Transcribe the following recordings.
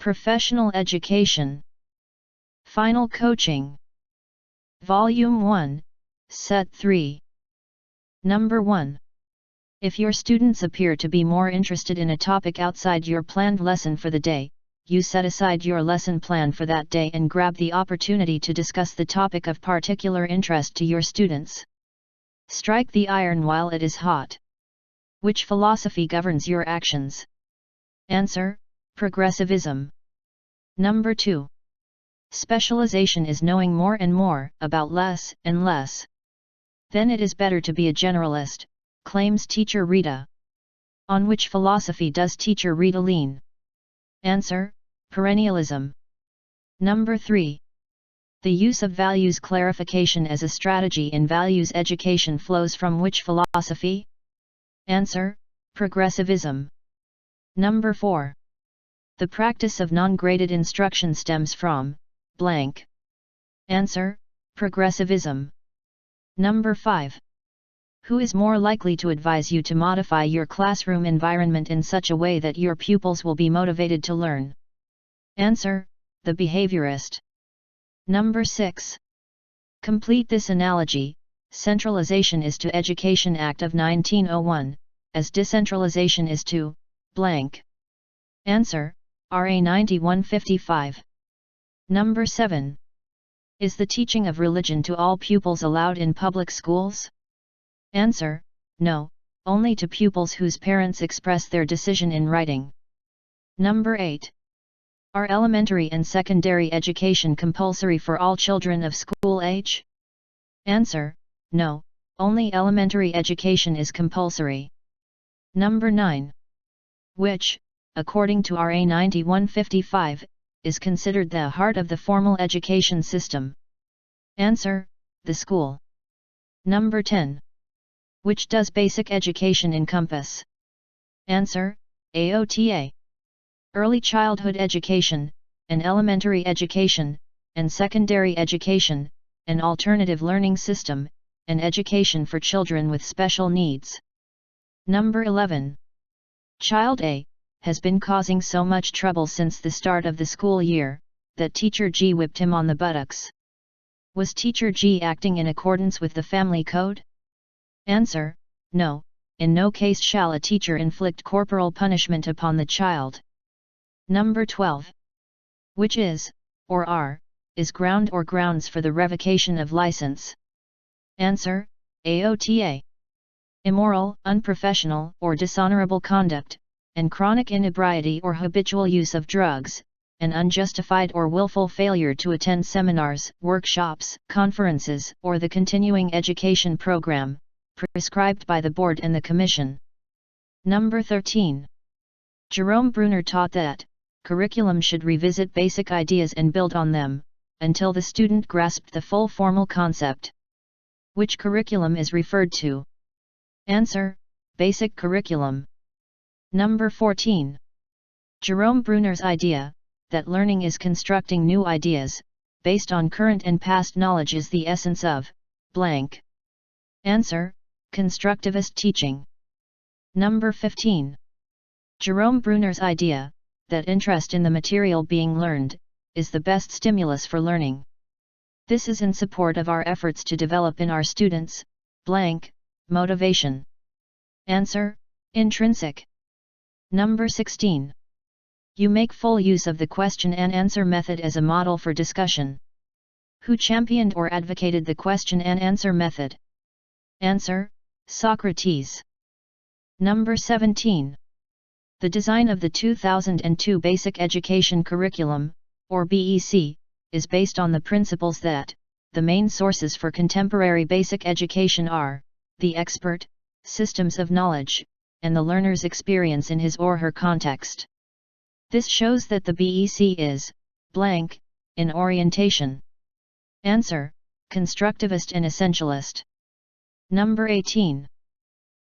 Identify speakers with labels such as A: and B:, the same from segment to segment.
A: Professional education. Final coaching. Volume 1, Set 3. Number 1. If your students appear to be more interested in a topic outside your planned lesson for the day, you set aside your lesson plan for that day and grab the opportunity to discuss the topic of particular interest to your students. Strike the iron while it is hot. Which philosophy governs your actions? Answer: progressivism. Number 2. Specialization is knowing more and more about less and less. Then it is better to be a generalist, claims teacher Rita. On which philosophy does teacher Rita lean? Answer: perennialism. Number 3. The use of values clarification as a strategy in values education flows from which philosophy? Answer: progressivism. Number 4. The practice of non-graded instruction stems from blank. Answer: progressivism. Number 5. Who is more likely to advise you to modify your classroom environment in such a way that your pupils will be motivated to learn? Answer: the behaviorist. Number 6. Complete this analogy. Centralization is to Education Act of 1901, as decentralization is to blank. Answer: RA 9155. Number 7. Is the teaching of religion to all pupils allowed in public schools? Answer: no, only to pupils whose parents express their decision in writing. Number 8. Are elementary and secondary education compulsory for all children of school age? Answer: no, only elementary education is compulsory. Number 9. Which, according to RA 9155, is considered the heart of the formal education system? Answer: the school. Number 10. Which does basic education encompass? Answer: AOTA. Early childhood education, and elementary education, and secondary education, an alternative learning system, and education for children with special needs. Number 11. Child A has been causing so much trouble since the start of the school year, that teacher G whipped him on the buttocks. Was teacher G acting in accordance with the family code? Answer: no, in no case shall a teacher inflict corporal punishment upon the child. Number 12. Which is, or are, is ground or grounds for the revocation of license? Answer: AOTA. Immoral, unprofessional, or dishonorable conduct, and chronic inebriety or habitual use of drugs, an unjustified or willful failure to attend seminars, workshops, conferences, or the continuing education program, prescribed by the Board and the Commission. Number 13. Jerome Bruner taught that curriculum should revisit basic ideas and build on them, until the student grasped the full formal concept. Which curriculum is referred to? Answer: basic curriculum. Number 14. Jerome Bruner's idea, that learning is constructing new ideas, based on current and past knowledge is the essence of blank. Answer: constructivist teaching. Number 15. Jerome Bruner's idea, that interest in the material being learned, is the best stimulus for learning. This is in support of our efforts to develop in our students, blank, motivation. Answer: intrinsic. Number 16. You make full use of the question and answer method as a model for discussion. Who championed or advocated the question and answer method? Answer: Socrates. Number 17. The design of the 2002 Basic Education Curriculum, or BEC, is based on the principles that the main sources for contemporary basic education are the expert, systems of knowledge, and the learner's experience in his or her context. This shows that the BEC is blank in orientation. Answer: constructivist and essentialist. Number 18.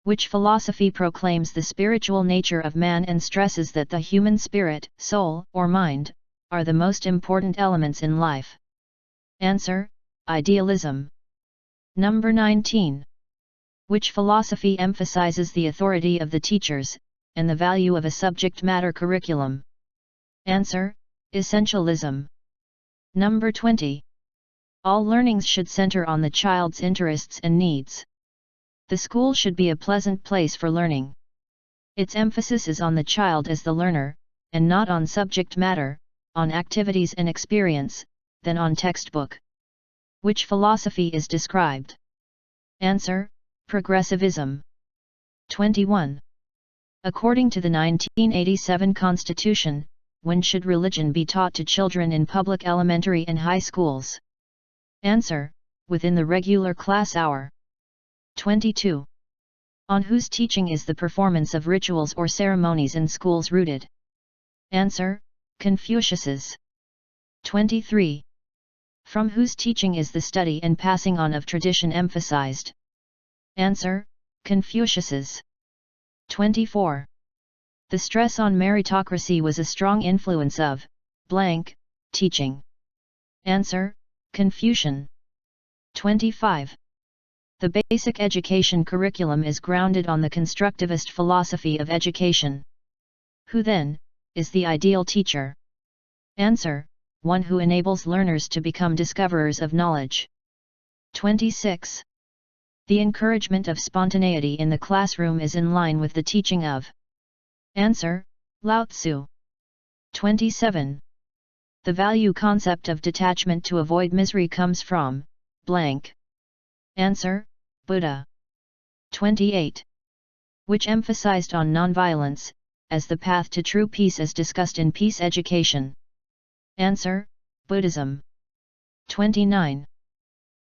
A: Which philosophy proclaims the spiritual nature of man and stresses that the human spirit, soul, or mind, are the most important elements in life? Answer: idealism. Number 19. Which philosophy emphasizes the authority of the teachers, and the value of a subject matter curriculum? Answer: Essentialism. Number 20. All learnings should center on the child's interests and needs. The school should be a pleasant place for learning. Its emphasis is on the child as the learner, and not on subject matter, on activities and experience, than on textbook. Which philosophy is described? Answer: Progressivism. 21. According to the 1987 Constitution, when should religion be taught to children in public elementary and high schools? Answer: within the regular class hour. 22. On whose teaching is the performance of rituals or ceremonies in schools rooted? Answer: Confucius's. 23. From whose teaching is the study and passing on of tradition emphasized? Answer: Confucius's. 24. The stress on meritocracy was a strong influence of blank teaching. Answer: Confucian. 25. The basic education curriculum is grounded on the constructivist philosophy of education. Who then is the ideal teacher? Answer: one who enables learners to become discoverers of knowledge. 26. The encouragement of spontaneity in the classroom is in line with the teaching of. Answer: Lao Tzu. 27. The value concept of detachment to avoid misery comes from blank. Answer: Buddha. 28. Which emphasized on nonviolence as the path to true peace as discussed in Peace Education? Answer: Buddhism. 29.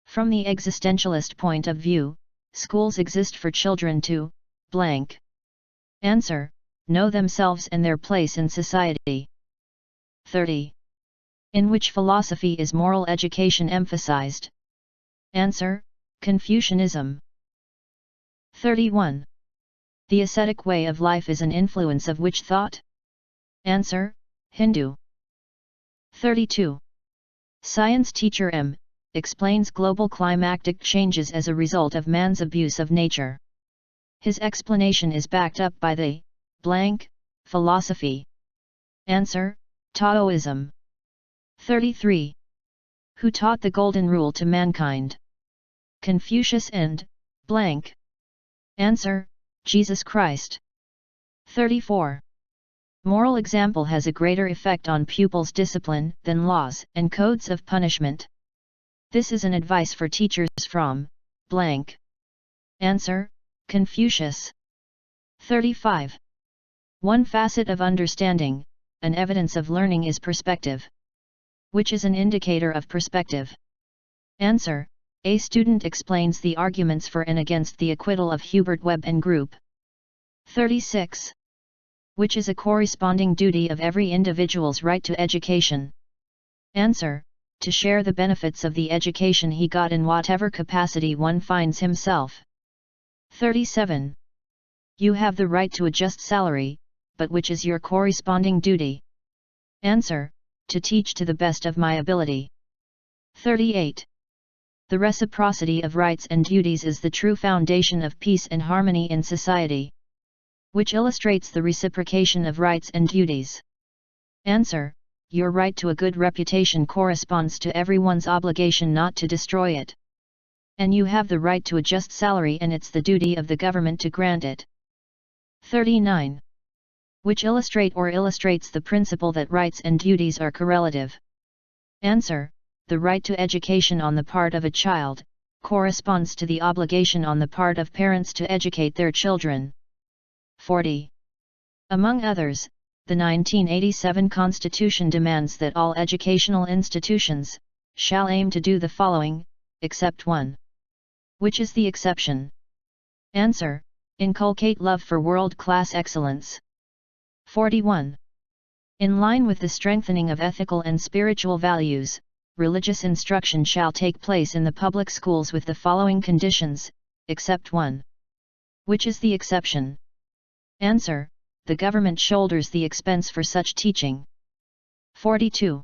A: From the existentialist point of view, schools exist for children to blank. Answer: know themselves and their place in society. 30. In which philosophy is moral education emphasized? Answer: Confucianism. 31. The ascetic way of life is an influence of which thought? Answer: Hindu. 32. Science teacher M. explains global climatic changes as a result of man's abuse of nature. His explanation is backed up by the blank philosophy. Answer: Taoism. 33. Who taught the Golden Rule to mankind? Confucius and blank. Answer: Jesus Christ. 34. Moral example has a greater effect on pupils' discipline than laws and codes of punishment. This is an advice for teachers from blank. Answer: Confucius. 35. One facet of understanding, an evidence of learning is perspective. Which is an indicator of perspective? Answer: a student explains the arguments for and against the acquittal of Hubert Webb and Group. 36. Which is a corresponding duty of every individual's right to education? Answer: to share the benefits of the education he got in whatever capacity one finds himself. 37. You have the right to a just salary, but which is your corresponding duty? Answer: to teach to the best of my ability. 38. The reciprocity of rights and duties is the true foundation of peace and harmony in society. Which illustrates the reciprocation of rights and duties? Answer: your right to a good reputation corresponds to everyone's obligation not to destroy it. And you have the right to a just salary, and it's the duty of the government to grant it. 39. Which illustrates the principle that rights and duties are correlative? Answer: the right to education on the part of a child corresponds to the obligation on the part of parents to educate their children. 40. Among others, the 1987 Constitution demands that all educational institutions shall aim to do the following, except one. Which is the exception? Answer: inculcate love for world-class excellence. 41. In line with the strengthening of ethical and spiritual values, religious instruction shall take place in the public schools with the following conditions, except one. Which is the exception? Answer: the government shoulders the expense for such teaching. 42.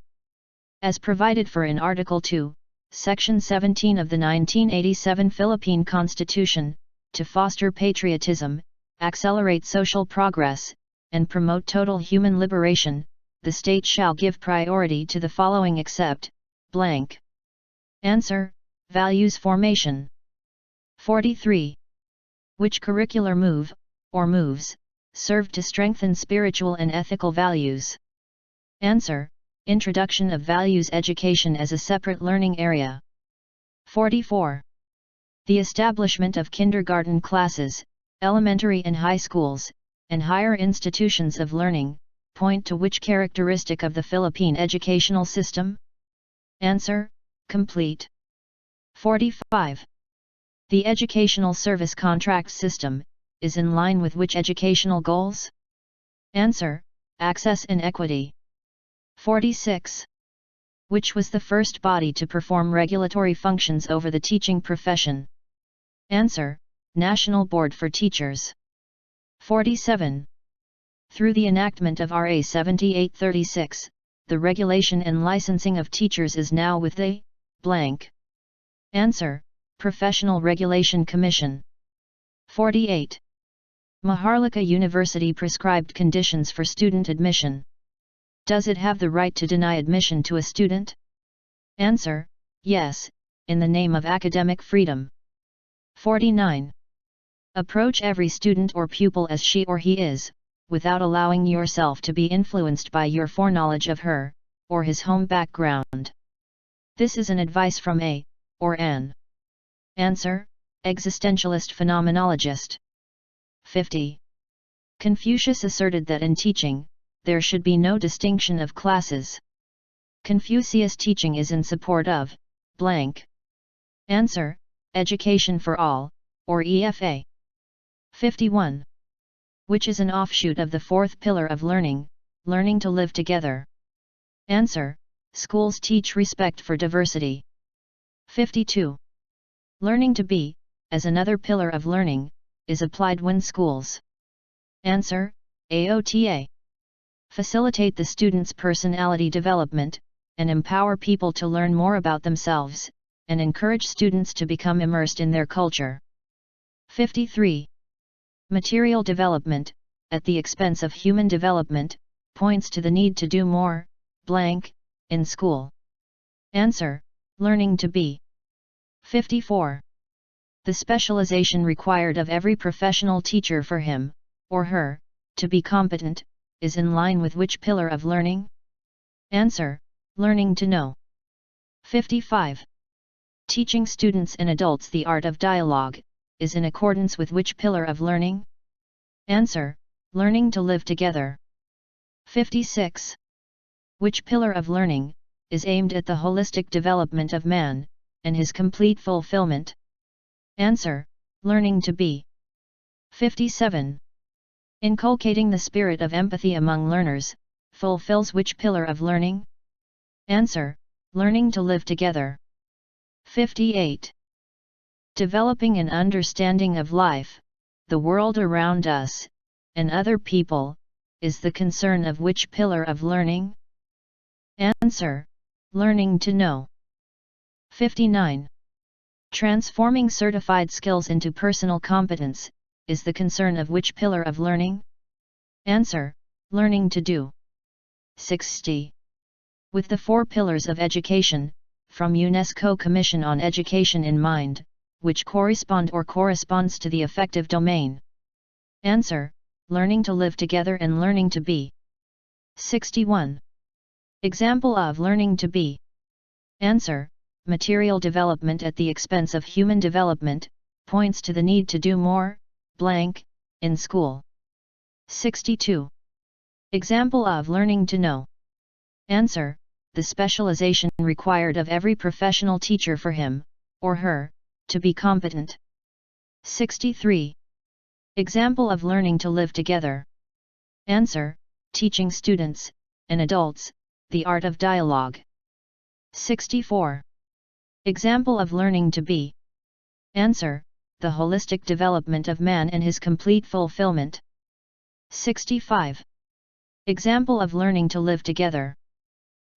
A: As provided for in Article 2, Section 17 of the 1987 Philippine Constitution, to foster patriotism, accelerate social progress, and promote total human liberation, the state shall give priority to the following except, blank. Answer, values formation. 43. Which curricular move, or moves, serve to strengthen spiritual and ethical values? Answer, introduction of values education as a separate learning area. 44. The establishment of kindergarten classes, elementary and high schools, and higher institutions of learning, point to which characteristic of the Philippine educational system? Answer, complete. 45. The educational service contract system is in line with which educational goals? Answer, access and equity. 46. Which was the first body to perform regulatory functions over the teaching profession? Answer, National Board for Teachers. 47. Through the enactment of RA 7836, the regulation and licensing of teachers is now with the blank. Answer, Professional Regulation Commission. 48. Maharlika University prescribed conditions for student admission. Does it have the right to deny admission to a student? Answer, yes, in the name of academic freedom. 49. Approach every student or pupil as she or he is, without allowing yourself to be influenced by your foreknowledge of her, or his home background. This is an advice from a, or an. Answer, existentialist phenomenologist. 50. Confucius asserted that in teaching, there should be no distinction of classes. Confucius' teaching is in support of, blank. Answer, education for all, or EFA. 51. Which is an offshoot of the fourth pillar of learning, learning to live together? Answer, schools teach respect for diversity. 52. Learning to be, as another pillar of learning, is applied when schools. Answer, AOTA. Facilitate the student's personality development, and empower people to learn more about themselves, and encourage students to become immersed in their culture. 53. Material development, at the expense of human development, points to the need to do more, blank, in school. Answer, learning to be. 54. The specialization required of every professional teacher for him, or her, to be competent, is in line with which pillar of learning? Answer, learning to know. 55. Teaching students and adults the art of dialogue, is in accordance with which pillar of learning? Answer, learning to live together. 56. Which pillar of learning is aimed at the holistic development of man, and his complete fulfillment? Answer, learning to be. 57. Inculcating the spirit of empathy among learners, fulfills which pillar of learning? Answer, learning to live together. 58. Developing an understanding of life, the world around us, and other people, is the concern of which pillar of learning? Answer, learning to know. 59. Transforming certified skills into personal competence, is the concern of which pillar of learning? Answer, learning to do. 60. With the four pillars of education, from UNESCO Commission on Education in mind, which correspond or corresponds to the affective domain? Answer, learning to live together and learning to be. 61. Example of learning to be. Answer, material development at the expense of human development, points to the need to do more, blank, in school. 62. Example of learning to know. Answer, the specialization required of every professional teacher for him, or her, to be competent. 63. Example of learning to live together. Answer, teaching students, and adults, the art of dialogue. 64. Example of learning to be. Answer, the holistic development of man and his complete fulfillment. 65. Example of learning to live together.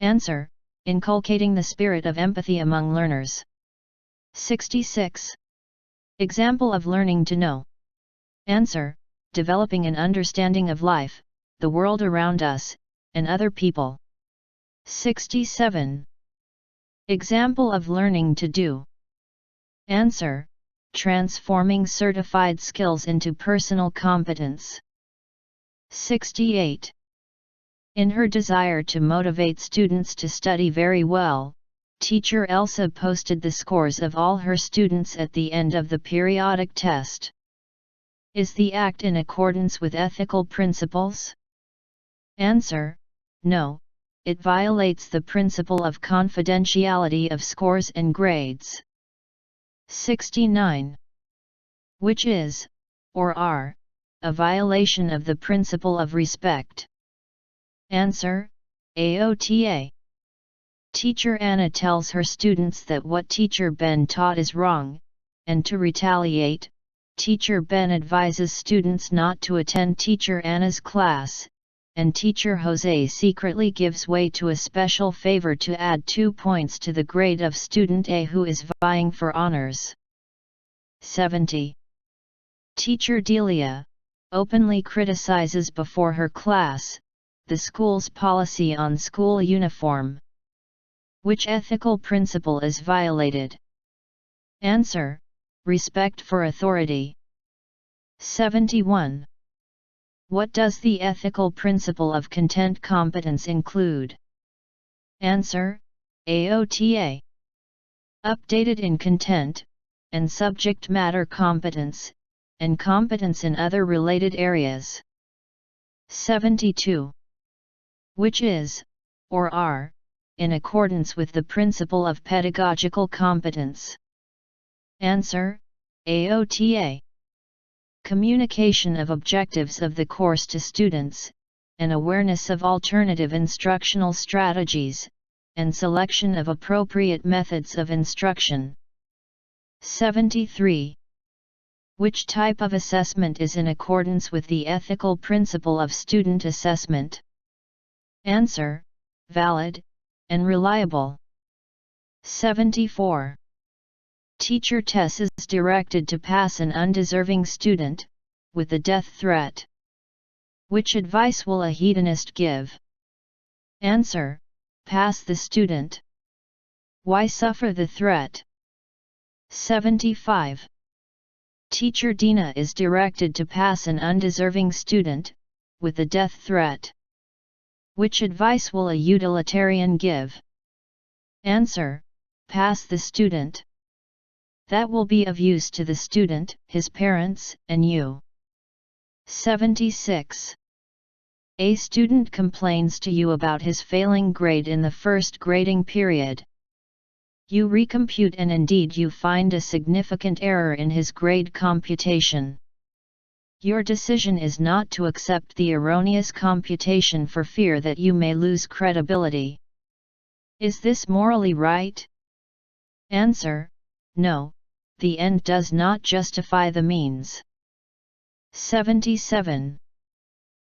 A: Answer, inculcating the spirit of empathy among learners. 66. Example of learning to know. Answer, developing an understanding of life, the world around us, and other people. 67. Example of learning to do. Answer: transforming certified skills into personal competence. 68. In her desire to motivate students to study very well, teacher Elsa posted the scores of all her students at the end of the periodic test. Is the act in accordance with ethical principles? Answer: no, it violates the principle of confidentiality of scores and grades. 69. Which is, or are, a violation of the principle of respect? Answer: AOTA. Teacher Anna tells her students that what Teacher Ben taught is wrong, and to retaliate, Teacher Ben advises students not to attend Teacher Anna's class, and Teacher Jose secretly gives way to a special favor to add 2 points to the grade of student A who is vying for honors. 70. Teacher Delia openly criticizes before her class the school's policy on school uniform. Which ethical principle is violated? Answer: respect for authority. 71. What does the ethical principle of content competence include? Answer: AOTA. Updated in content, and subject matter competence, and competence in other related areas. 72. Which is, or are, in accordance with the principle of pedagogical competence? Answer: AOTA. Communication of objectives of the course to students, and awareness of alternative instructional strategies, and selection of appropriate methods of instruction. 73. Which type of assessment is in accordance with the ethical principle of student assessment? Answer: valid and reliable. 74. Teacher Tess is directed to pass an undeserving student, with a death threat. Which advice will a hedonist give? Answer: pass the student. Why suffer the threat? 75. Teacher Dina is directed to pass an undeserving student, with a death threat. Which advice will a utilitarian give? Answer: pass the student. That will be of use to the student, his parents, and you. 76. A student complains to you about his failing grade in the first grading period. You recompute and indeed you find a significant error in his grade computation. Your decision is not to accept the erroneous computation for fear that you may lose credibility. Is this morally right? Answer: no, the end does not justify the means. 77.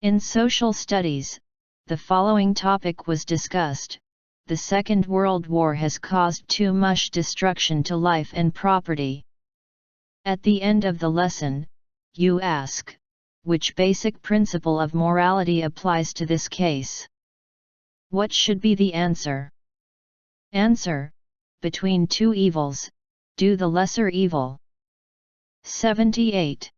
A: In social studies, the following topic was discussed: the Second World War has caused too much destruction to life and property. At the end of the lesson, you ask, which basic principle of morality applies to this case? What should be the answer? Answer: between two evils, do the lesser evil. 78.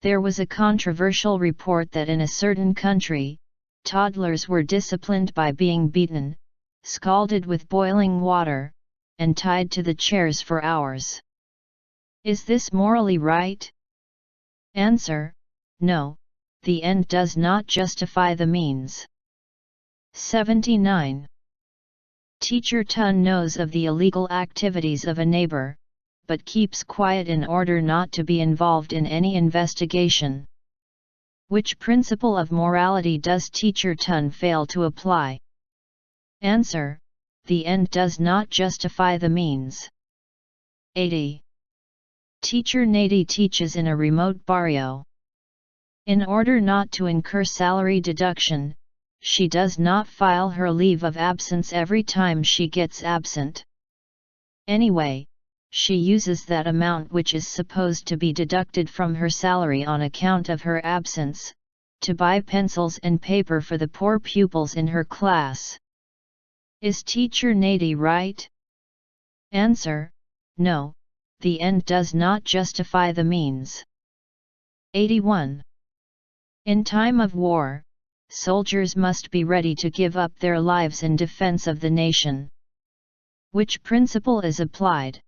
A: There was a controversial report that in a certain country, toddlers were disciplined by being beaten, scalded with boiling water, and tied to the chairs for hours. Is this morally right? Answer: no, the end does not justify the means. 79. Teacher Tun knows of the illegal activities of a neighbor, but keeps quiet in order not to be involved in any investigation. Which principle of morality does Teacher Tun fail to apply? Answer: the end does not justify the means. 80. Teacher Nady teaches in a remote barrio. In order not to incur salary deduction, she does not file her leave of absence every time she gets absent. Anyway, she uses that amount which is supposed to be deducted from her salary on account of her absence, to buy pencils and paper for the poor pupils in her class. Is Teacher Nady right? Answer: no, the end does not justify the means. 81. In time of war, soldiers must be ready to give up their lives in defense of the nation. Which principle is applied?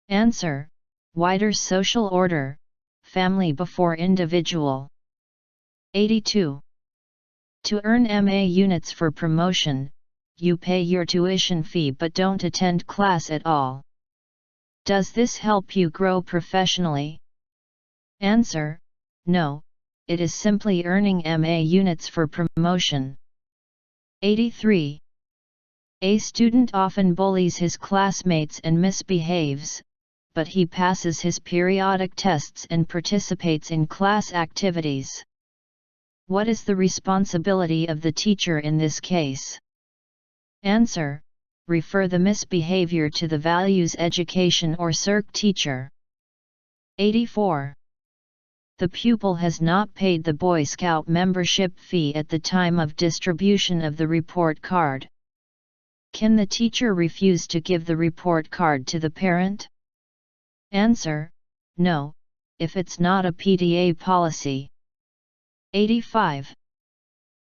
A: Answer: wider social order, family before individual. 82. To earn MA units for promotion, you pay your tuition fee but don't attend class at all. Does this help you grow professionally? Answer: no, it is simply earning MA units for promotion. 83. A student often bullies his classmates and misbehaves, but he passes his periodic tests and participates in class activities. What is the responsibility of the teacher in this case? Answer: refer the misbehavior to the values education or circ teacher. 84. The pupil has not paid the Boy Scout membership fee at the time of distribution of the report card. Can the teacher refuse to give the report card to the parent? Answer: no, if it's not a PTA policy. 85.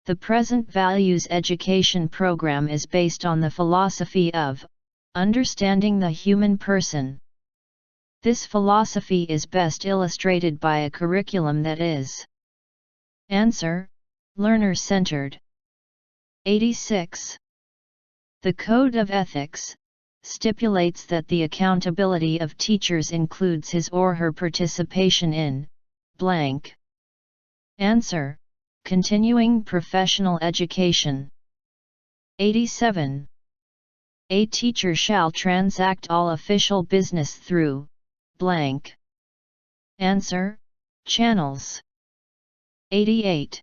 A: The present values education program is based on the philosophy of understanding the human person. This philosophy is best illustrated by a curriculum that is. Answer: learner-centered. 86. The Code of Ethics stipulates that the accountability of teachers includes his or her participation in blank. Answer: continuing professional education. 87. A teacher shall transact all official business through blank. Answer: channels. 88.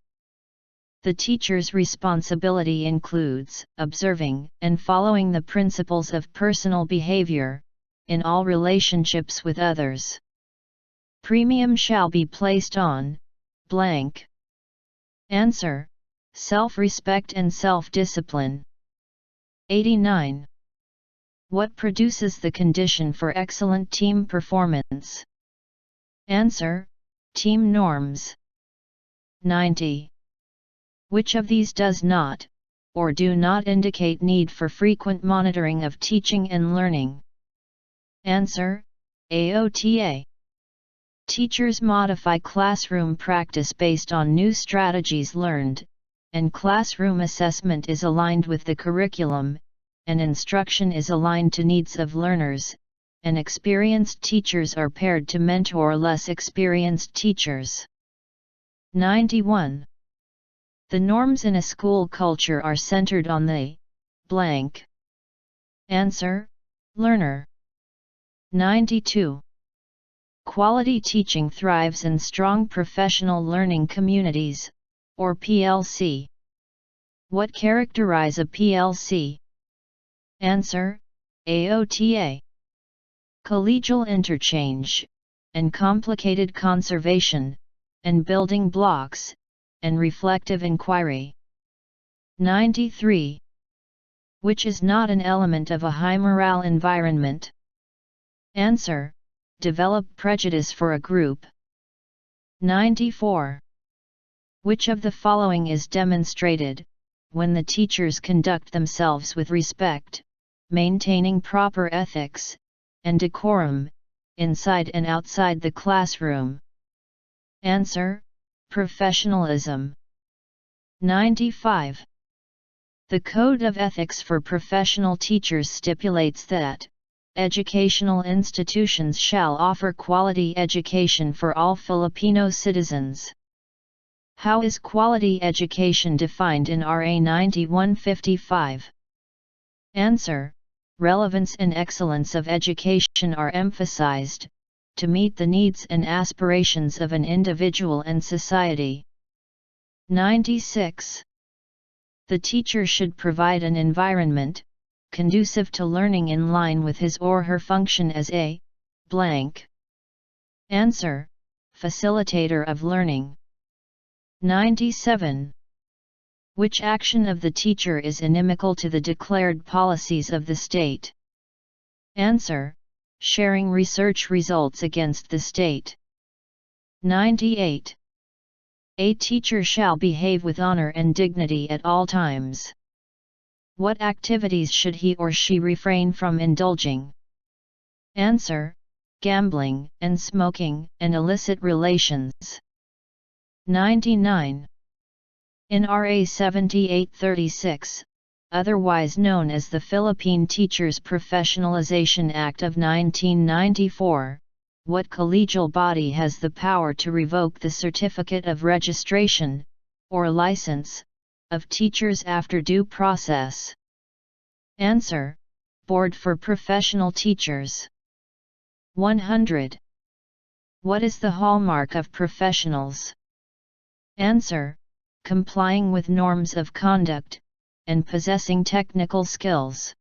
A: The teacher's responsibility includes observing and following the principles of personal behavior in all relationships with others. Premium shall be placed on blank. Answer: self-respect and self-discipline. 89. What produces the condition for excellent team performance? Answer: team norms. 90. Which of these does not, or do not indicate need for frequent monitoring of teaching and learning? Answer: AOTA. Teachers modify classroom practice based on new strategies learned, and classroom assessment is aligned with the curriculum, and instruction is aligned to needs of learners, and experienced teachers are paired to mentor less experienced teachers. 91. The norms in a school culture are centered on the blank. Answer: learner. 92. Quality teaching thrives in strong professional learning communities, or PLC. What characterize a PLC? Answer: AOTA. Collegial interchange, and complicated conservation, and building blocks, and reflective inquiry. 93. Which is not an element of a high morale environment? Answer: develop prejudice for a group. 94. Which of the following is demonstrated, when the teachers conduct themselves with respect, maintaining proper ethics, and decorum, inside and outside the classroom? Answer: professionalism. 95. The Code of Ethics for Professional Teachers stipulates that educational institutions shall offer quality education for all Filipino citizens. How is quality education defined in RA 9155? Answer: relevance and excellence of education are emphasized, to meet the needs and aspirations of an individual and society. 96. The teacher should provide an environment conducive to learning in line with his or her function as a blank. Answer: facilitator of learning. 97. Which action of the teacher is inimical to the declared policies of the state? Answer: sharing research results against the state. 98. A teacher shall behave with honor and dignity at all times. What activities should he or she refrain from indulging? Answer: gambling and smoking and illicit relations. 99. In RA 7836, otherwise known as the Philippine Teachers Professionalization Act of 1994, what collegial body has the power to revoke the certificate of registration, or license, of teachers after due process? Answer: Board for Professional Teachers. 100. What is the hallmark of professionals? Answer: complying with norms of conduct, and possessing technical skills.